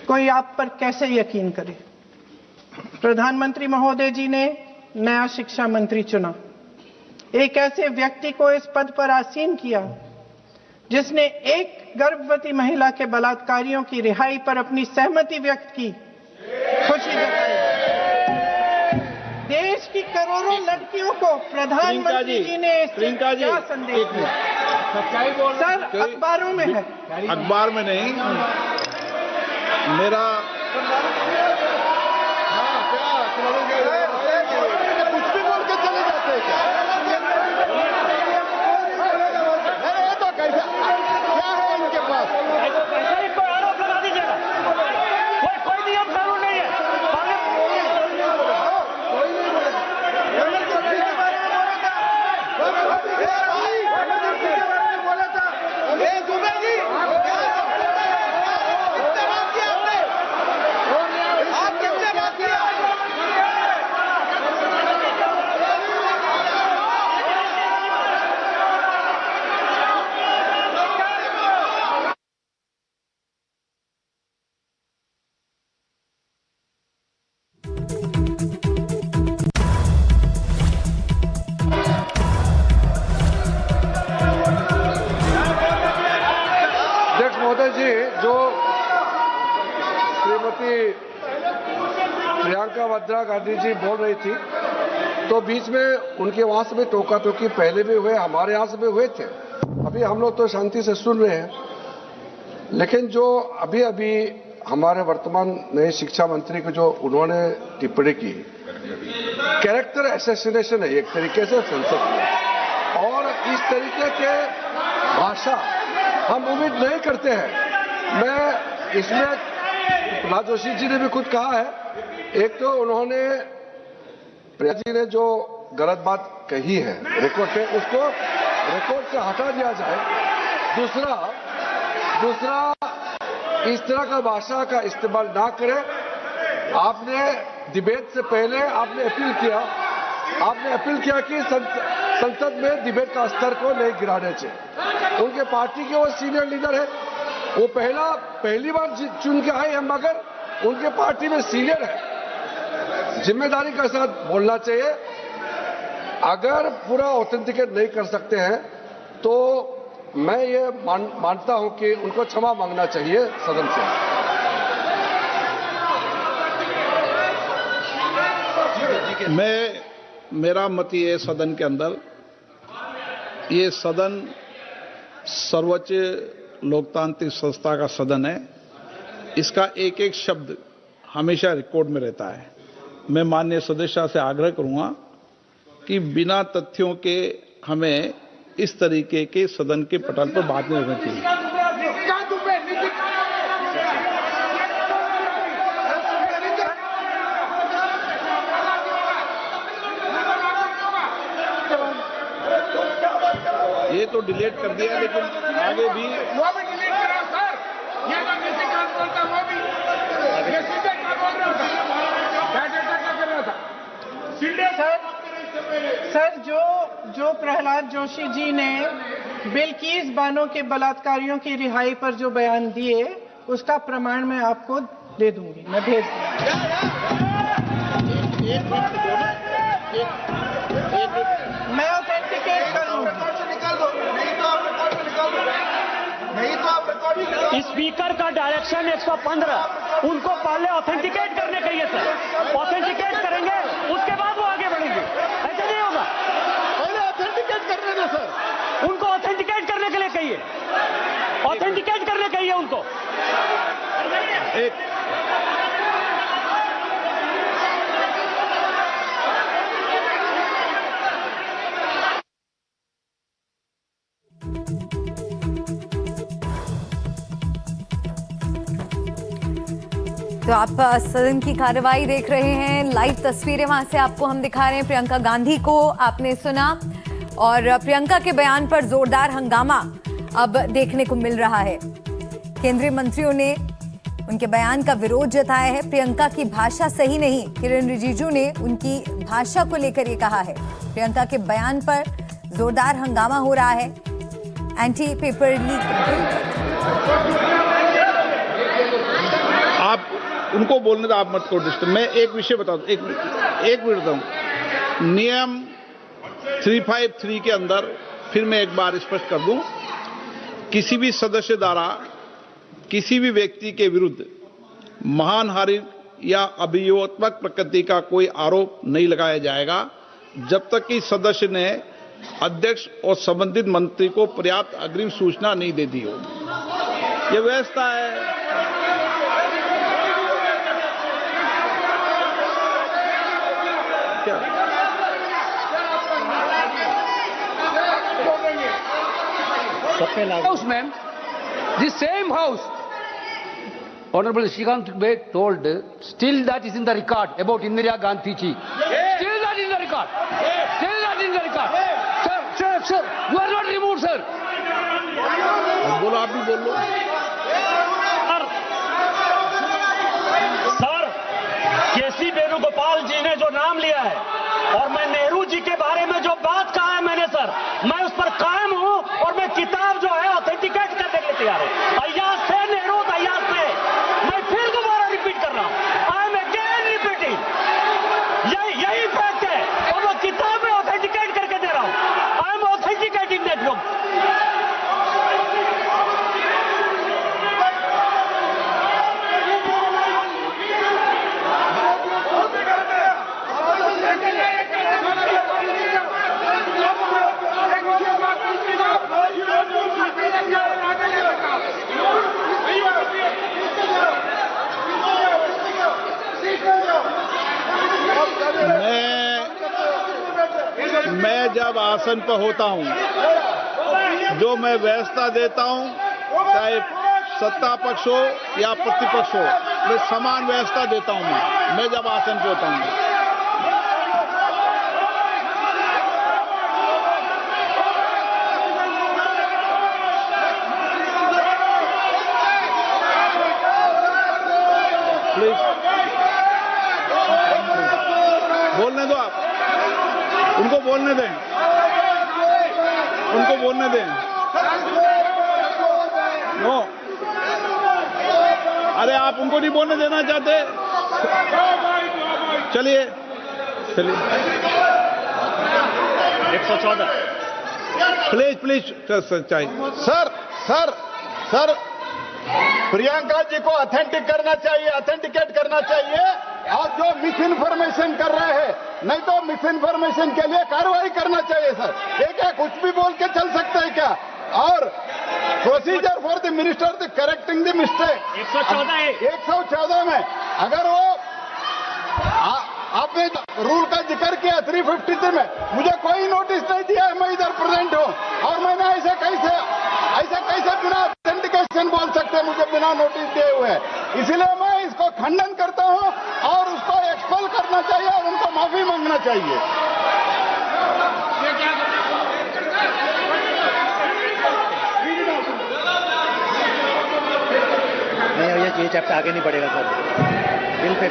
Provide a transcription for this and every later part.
कोई आप पर कैसे यकीन करे। प्रधानमंत्री महोदय जी ने नया शिक्षा मंत्री चुना, एक ऐसे व्यक्ति को इस पद पर आसीन किया जिसने एक गर्भवती महिला के बलात्कारियों की रिहाई पर अपनी सहमति व्यक्त की, खुशी जताई। देश की करोड़ों लड़कियों को प्रधानमंत्री जी ने क्या संदेश दिया? सच्चाई बोल सर, अखबारों में है। अखबार में नहीं, मेरा कुछ भी बोल के चले जाते हैं क्या? ये तो कैसा क्या है इनके पास? ऐसा ही कोई आरोप लगा दीजिएगा। कोई नियम कानून नहीं है। महोदय जी, जो श्रीमती प्रियंका वाड्रा गांधी जी बोल रही थी, तो बीच में उनके वहां से भी टोका टोकी पहले भी हुए, हमारे यहां से भी हुए थे। अभी हम लोग तो शांति से सुन रहे हैं, लेकिन जो अभी अभी हमारे वर्तमान नए शिक्षा मंत्री को जो उन्होंने टिप्पणी की, कैरेक्टर असैसिनेशन है एक तरीके से संसद में, और इस तरीके के भाषा हम उम्मीद नहीं करते हैं। मैं इसमें प्रहलाद जोशी जी ने भी खुद कहा है, एक तो उन्होंने प्रिया जी ने जो गलत बात कही है रिकॉर्ड पे, उसको रिकॉर्ड से हटा दिया जाए। दूसरा इस तरह का भाषा का इस्तेमाल ना करें। आपने डिबेट से पहले आपने अपील किया कि संसद में डिबेट का स्तर को नहीं गिराने चाहिए। उनके पार्टी के वो सीनियर लीडर है, वो पहली बार चुन के आए हैं, मगर उनके पार्टी में सीनियर है, जिम्मेदारी के साथ बोलना चाहिए। अगर पूरा ऑथेंटिकेट नहीं कर सकते हैं तो मैं ये मानता हूं कि उनको क्षमा मांगना चाहिए सदन से। मेरा मत ये सदन के अंदर, ये सदन सर्वोच्च लोकतांत्रिक संस्था का सदन है, इसका एक एक शब्द हमेशा रिकॉर्ड में रहता है। मैं माननीय सदस्य से आग्रह करूंगा कि बिना तथ्यों के हमें इस तरीके के सदन के पटल पर बात नहीं करनी चाहिए। ये तो डिलीट कर दिया, लेकिन आगे भी वो भी डिलीट करा सर। ये तो किसी का बोलता वो भी ये सीधे का बोल रहा था। सर, जो प्रहलाद जोशी जी ने बिल्किस बानो के बलात्कारियों की रिहाई पर जो बयान दिए, उसका प्रमाण मैं आपको दे दूंगी, मैं भेज मैं ऑथेंटिकेट कर लूंगा। स्पीकर का डायरेक्शन 115, उनको पहले ऑथेंटिकेट करने कहिए सर। ऑथेंटिकेट करेंगे, उसके बाद वो आगे बढ़ेंगे। ऐसा नहीं होगा, पहले ऑथेंटिकेट करने दो सर। उनको ऑथेंटिकेट करने के लिए कहिए, ऑथेंटिकेट करने कहिए उनको। तो आप सदन की कार्रवाई देख रहे हैं, लाइव तस्वीरें वहां से आपको हम दिखा रहे हैं। प्रियंका गांधी को आपने सुना, और प्रियंका के बयान पर जोरदार हंगामा अब देखने को मिल रहा है। केंद्रीय मंत्रियों ने उनके बयान का विरोध जताया है। प्रियंका की भाषा सही नहीं, किरेन रिजिजू ने उनकी भाषा को लेकर ये कहा है। प्रियंका के बयान पर जोरदार हंगामा हो रहा है। एंटी पेपर लीक, उनको बोलने दो, आप मत करो डिस्टर्ब। मैं एक विषय बता दूं, एक मिनट बताऊं। नियम 353 के अंदर फिर मैं एक बार स्पष्ट कर दूं, किसी भी सदस्य द्वारा किसी भी व्यक्ति के विरुद्ध मानहानि या अभियोगात्मक प्रकृति का कोई आरोप नहीं लगाया जाएगा जब तक कि सदस्य ने अध्यक्ष और संबंधित मंत्री को पर्याप्त अग्रिम सूचना नहीं दे दी हो। यह व्यवस्था है। क्या House, ma'am. The same house. Honorable Shrikant Beg told, still that is in the record about Indira Gandhi ji. Still that is in the record. Still that is in the record. Sir, you are not removed, sir. बोलो, आप भी बोल लो। Sir, केसी वेणुगोपाल जी ने जो नाम लिया है और मैं नेहरू जी के बारे में जो बात कहा है मैंने, सर, मैं उस पर कायम हूं और मैं किताब जो है ऑथेंटिकेट करने के लिए तैयार हूं। अय्याज थे नेहरू, अय्याज थे। मैं फिर दोबारा रिपीट कर रहा हूं, आई एम अगेन रिपीटिंग। यही फैक्ट है और मैं किताब में ऑथेंटिकेट करके दे रहा हूं। I am authenticating that book. मैं जब आसन पर होता हूं, जो मैं व्यवस्था देता हूं, चाहे सत्ता पक्ष हो या प्रतिपक्ष हो, मैं समान व्यवस्था देता हूं। मैं जब आसन पर होता हूं, प्लीज बोलने दो। आप उनको बोलने दें, उनको बोलने दें। नो, अरे आप उनको नहीं बोलने देना चाहते? चलिए 114 प्लीज चाहिए। सर प्रियंका जी को ऑथेंटिकेट करना चाहिए और जो मिस इन्फॉर्मेशन कर रहे हैं, नहीं तो मिस इन्फॉर्मेशन के लिए कार्रवाई करना चाहिए। सर ये क्या कुछ भी बोल के चल सकता है क्या? और procedure for the minister the correcting the mistake 114 में अगर वो आपने रूल का जिक्र किया 353 में, मुझे कोई नोटिस नहीं दिया है, मैं इधर प्रेजेंट हूं और मैंने ऐसे कैसे बिना ऑथेंटिकेशन बोल सकते, मुझे बिना नोटिस दिए हुए। इसलिए मैं इसको खंडन करता हूं और उसको एक्सपेल करना चाहिए और उनको माफी मांगना चाहिए। नहीं, ये चैप्टर आगे नहीं बढ़ेगा sir. Bill pay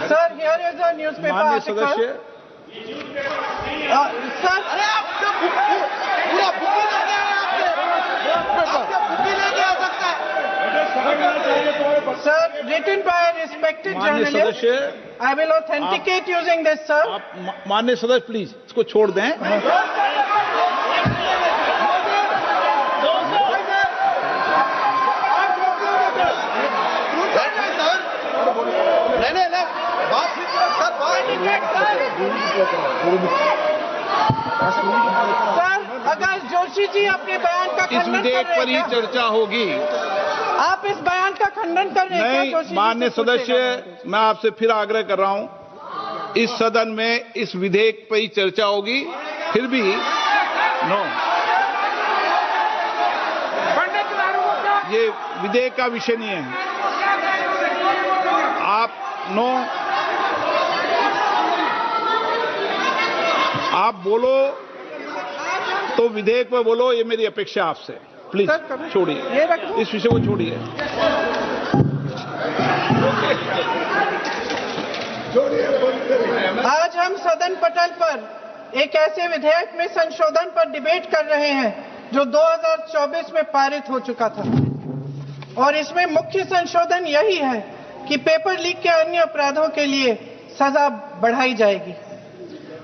sir here is a newspaper माननीय आर्टिकल। सदस्य, सर अरे आप पूरा सर रिटन बाय रिस्पेक्टेड माननीय जर्नलिस्ट, सदस्य, I will authenticate using this sir. आप माननीय सदस्य प्लीज इसको छोड़ दें। सर अगर जोशी जी अपने बयान का इस खंडन कर विधेयक पर रहे ही हैं, चर्चा होगी। आप इस बयान का खंडन कर रहे हैं क्या? नहीं, जोशी जी माननीय से पूछेगा। सदस्य, मैं आपसे फिर आग्रह कर रहा हूं, इस सदन में इस विधेयक पर ही चर्चा होगी। फिर भी नो, ये विधेयक का विषय नहीं है। आप नो, आप बोलो तो विधेयक पर बोलो, ये मेरी अपेक्षा आपसे। प्लीज छोड़िए, ये रख दो। इस विषय को छोड़िए। आज हम सदन पटल पर एक ऐसे विधेयक में संशोधन पर डिबेट कर रहे हैं जो 2024 में पारित हो चुका था और इसमें मुख्य संशोधन यही है कि पेपर लीक के अन्य अपराधों के लिए सजा बढ़ाई जाएगी।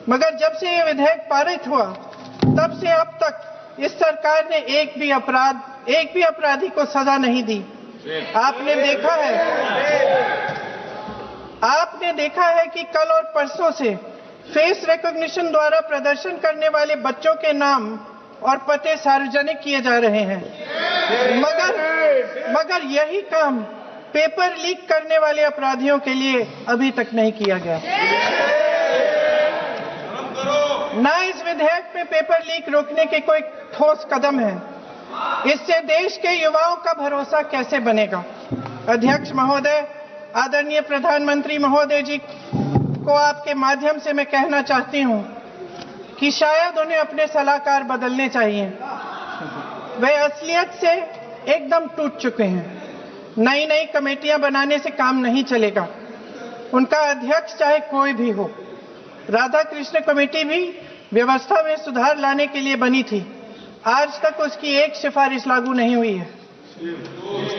मगर जब से ये विधेयक पारित हुआ तब से अब तक इस सरकार ने एक भी अपराधी को सजा नहीं दी। आपने देखा है कि कल और परसों से फेस रिकॉग्निशन द्वारा प्रदर्शन करने वाले बच्चों के नाम और पते सार्वजनिक किए जा रहे हैं, मगर यही काम पेपर लीक करने वाले अपराधियों के लिए अभी तक नहीं किया गया। ना इस विधेयक में पेपर लीक रोकने के कोई ठोस कदम है। इससे देश के युवाओं का भरोसा कैसे बनेगा? अध्यक्ष महोदय, आदरणीय प्रधानमंत्री महोदय जी को आपके माध्यम से मैं कहना चाहती हूं कि शायद उन्हें अपने सलाहकार बदलने चाहिए। वे असलियत से एकदम टूट चुके हैं। नई कमेटियां बनाने से काम नहीं चलेगा। उनका अध्यक्ष चाहे कोई भी हो। राधा कृष्ण कमेटी भी व्यवस्था में सुधार लाने के लिए बनी थी। आज तक उसकी एक सिफारिश लागू नहीं हुई है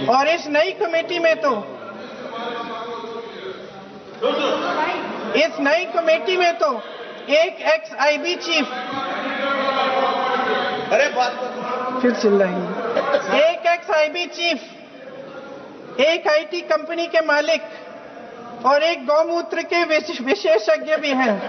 और इस नई कमेटी में तो एक एक्स-आईबी चीफ, फिर चिल्लाएंगे, एक एक्स-आईबी चीफ, एक आईटी कंपनी के मालिक और एक गौमूत्र के विशेषज्ञ भी हैं।